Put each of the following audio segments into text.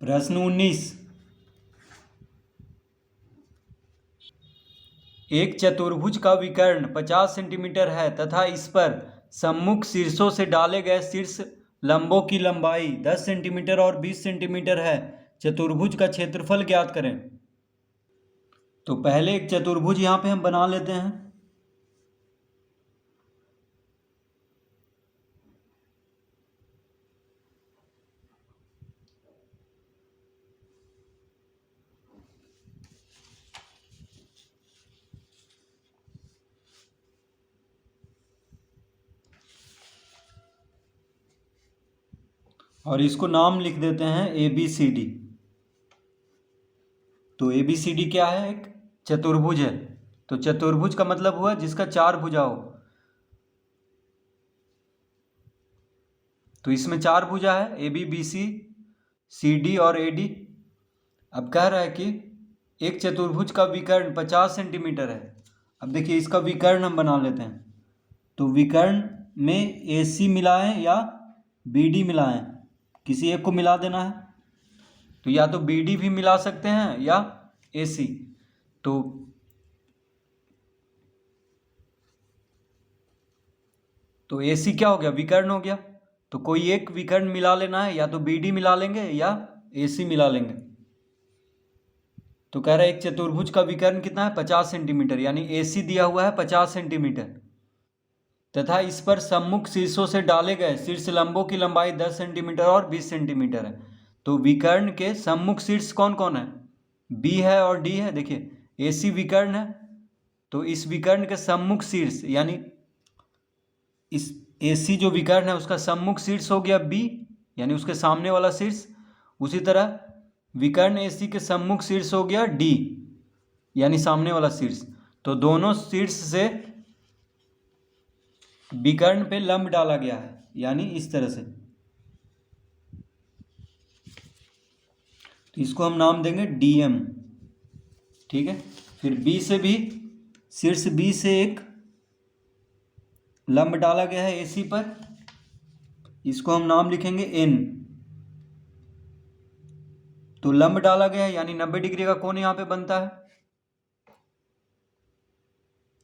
प्रश्न 19। एक चतुर्भुज का विकर्ण 50 सेंटीमीटर है तथा इस पर सम्मुख शीर्षों से डाले गए शीर्ष लंबों की लंबाई 10 सेंटीमीटर और 20 सेंटीमीटर है। चतुर्भुज का क्षेत्रफल ज्ञात करें। तो पहले एक चतुर्भुज यहाँ पे हम बना लेते हैं। और इसको नाम लिख देते हैं ABCD। तो ABCD क्या है? एक चतुर्भुज है। तो चतुर्भुज का मतलब हुआ जिसका 4 भुजा हो। तो इसमें 4 भुजा है, AB BC CD और AD। अब कह रहा है कि एक चतुर्भुज का विकर्ण 50 सेंटीमीटर है। अब देखिए इसका विकर्ण हम बना लेते हैं। तो विकर्ण में AC मिलाएं या BD मिलाएं, किसी एक को मिला देना है। तो या तो BD भी मिला सकते हैं या AC। तो AC क्या हो गया? विकर्ण हो गया। तो कोई एक विकर्ण मिला लेना है, या तो BD मिला लेंगे या AC मिला लेंगे। तो कह रहा है एक चतुर्भुज का विकर्ण कितना है? 50 सेंटीमीटर, यानी AC दिया हुआ है 50 सेंटीमीटर तथा इस पर सम्मुख शीर्षों से डाले गए शीर्ष लंबों की लंबाई 10 सेंटीमीटर और 20 सेंटीमीटर है। तो विकर्ण के सम्मुख शीर्ष कौन कौन है? B है और D है। देखिए AC विकर्ण है, तो इस विकर्ण के सम्मुख शीर्ष यानी इस AC जो विकर्ण है उसका सम्मुख शीर्ष हो गया B, यानी उसके सामने वाला शीर्ष। उसी तरह विकर्ण AC के सम्मुख शीर्ष हो गया D, यानी सामने वाला शीर्ष। तो दोनों शीर्ष से विकर्ण पे लंब डाला गया है, यानी इस तरह से। तो इसको हम नाम देंगे DM। ठीक है। फिर B से भी, शीर्ष B से एक लंब डाला गया है AC पर, इसको हम नाम लिखेंगे N। तो लंब डाला गया है यानी 90 डिग्री का कोण यहाँ पे बनता है।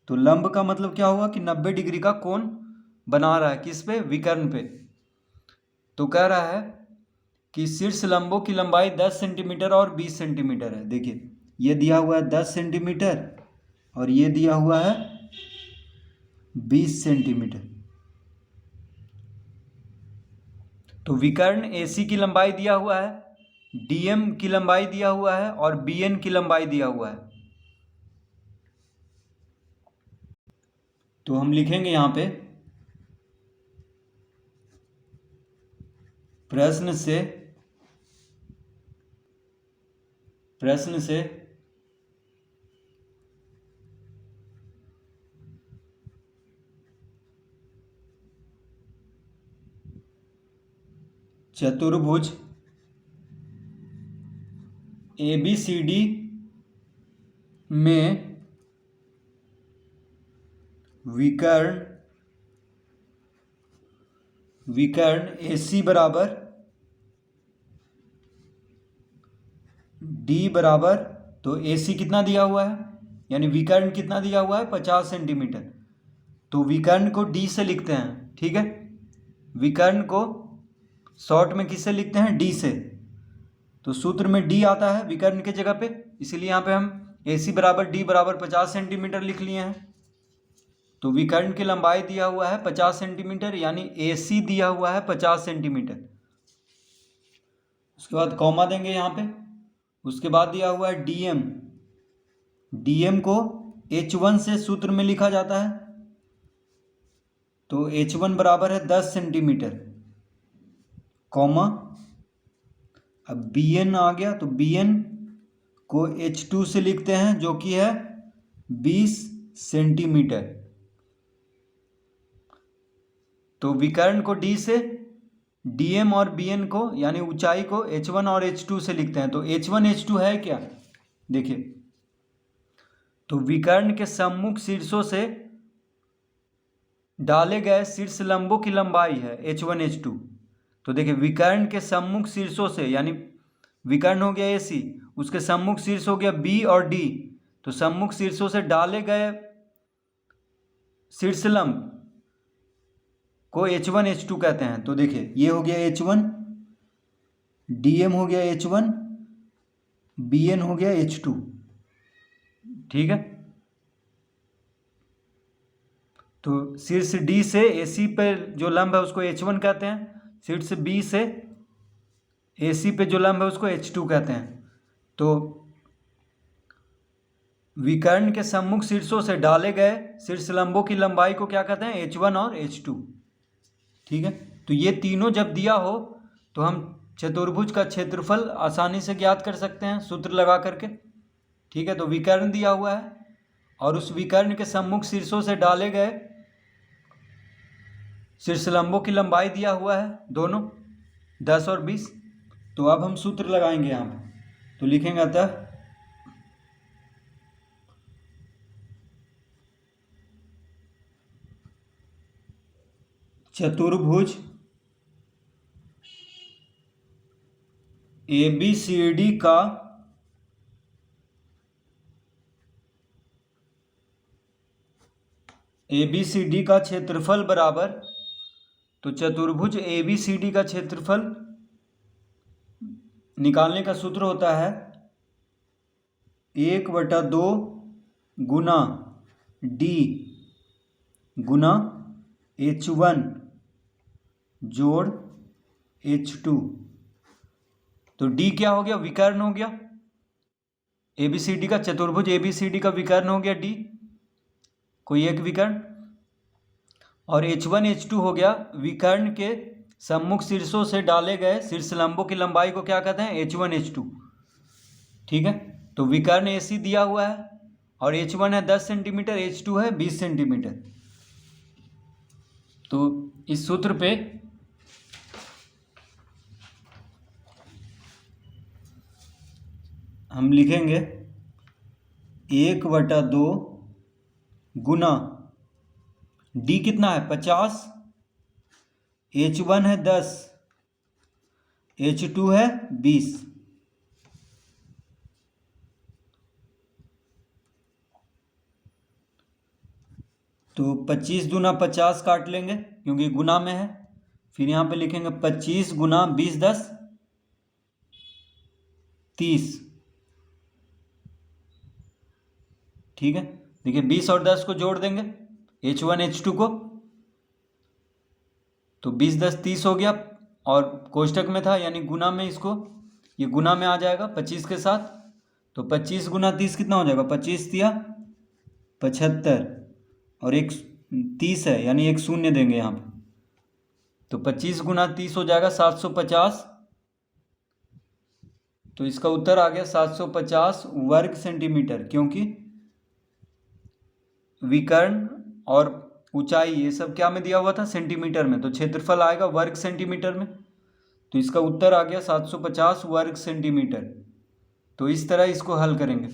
तो लंब का मतलब क्या होगा कि 90 डिग्री का कोण बना रहा है किस पे? विकर्ण पे। तो कह रहा है कि शीर्ष लंबों की लंबाई 10 सेंटीमीटर और 20 सेंटीमीटर है। देखिए ये दिया हुआ है 10 सेंटीमीटर और ये दिया हुआ है 20 सेंटीमीटर। तो विकर्ण AC की लंबाई दिया हुआ है, DM की लंबाई दिया हुआ है और BN की लंबाई दिया हुआ है। तो हम लिखेंगे यहाँ पे प्रश्न से चतुर्भुज ABCD में विकर्ण AC बराबर D बराबर, तो AC कितना दिया हुआ है यानी विकर्ण कितना दिया हुआ है? 50 सेंटीमीटर। तो विकर्ण को D से लिखते हैं। ठीक है। विकर्ण को शॉर्ट में किससे लिखते हैं? D से। तो सूत्र में D आता है विकर्ण के जगह पे, इसीलिए यहाँ पे हम AC बराबर D बराबर 50 सेंटीमीटर लिख लिए हैं। तो विकर्ण की लंबाई दिया हुआ है 50 सेंटीमीटर, यानी AC दिया हुआ है 50 सेंटीमीटर। उसके बाद कॉमा देंगे यहाँ पे। उसके बाद दिया हुआ है DM को H1 से सूत्र में लिखा जाता है। तो H1 बराबर है 10 सेंटीमीटर, कॉमा। अब BN आ गया, तो BN को H2 से लिखते हैं जो कि है 20 सेंटीमीटर। तो विकर्ण को D से, DM और BN को यानी ऊंचाई को H1 और H2 से लिखते हैं। तो H1 H2 है क्या? देखिए, तो विकर्ण के सम्मुख शीर्षों से डाले गए शीर्ष लंबों की लंबाई है H1 H2। तो देखिए विकर्ण के सम्मुख शीर्षों से यानी विकर्ण हो गया AC, उसके सम्मुख शीर्ष हो गया B और D। तो सम्मुख शीर्षों से डाले गए शीर्षलंब को H1 H2 कहते हैं। तो देखिए ये हो गया H1, DM हो गया H1, BN हो गया H2। ठीक है, तो शीर्ष D से AC पर जो लंब है उसको H1 कहते हैं, शीर्ष B से AC पे जो लंब है उसको H2 कहते हैं। तो विकर्ण के सम्मुख शीर्षों से डाले गए शीर्ष लंबों की लंबाई को क्या कहते हैं? H1 और H2। ठीक है, तो ये तीनों जब दिया हो तो हम चतुर्भुज का क्षेत्रफल आसानी से ज्ञात कर सकते हैं सूत्र लगा करके। ठीक है, तो विकर्ण दिया हुआ है और उस विकर्ण के सम्मुख शीर्षों से डाले गए शीर्षलंबों की लंबाई दिया हुआ है दोनों 10 और 20। तो अब हम सूत्र लगाएंगे यहाँ पे, तो लिखेंगे अतः चतुर्भुज ABCD का क्षेत्रफल बराबर, तो चतुर्भुज ABCD का क्षेत्रफल निकालने का सूत्र होता है 1/2 गुना D गुना H1 जोड़ H2। तो D क्या हो गया? विकर्ण हो गया ABCD का, चतुर्भुज ABCD का विकर्ण हो गया D, कोई एक विकर्ण। और H1 H2 हो गया विकर्ण के सम्मुख शीर्षों से डाले गए शीर्षलंबों की लंबाई को क्या कहते हैं? H1 H2। ठीक है, तो विकर्ण AC दिया हुआ है और H1 है 10 सेंटीमीटर, H2 है 20 सेंटीमीटर। तो इस सूत्र पे हम लिखेंगे 1/2 गुना D कितना है? 50, H1 है 10, H2 है 20। तो 25 दूना 50 काट लेंगे क्योंकि गुना में है, फिर यहाँ पे लिखेंगे 25 गुना 20 10 30। ठीक है, देखिए 20 और 10 को जोड़ देंगे H1 H2 को, तो 20 10 30 हो गया और कोष्टक में था यानी गुना में, इसको ये गुना में आ जाएगा 25 के साथ। तो 25 गुना 30 कितना हो जाएगा? 25 दिया 75 और एक 30 है यानी एक शून्य देंगे यहाँ पे, तो 25 गुना 30 हो जाएगा 750। तो इसका उत्तर आ गया 750 वर्ग सेंटीमीटर, क्योंकि विकर्ण और ऊंचाई ये सब क्या में दिया हुआ था? सेंटीमीटर में, तो क्षेत्रफल आएगा वर्ग सेंटीमीटर में। तो इसका उत्तर आ गया 750 वर्ग सेंटीमीटर। तो इस तरह इसको हल करेंगे।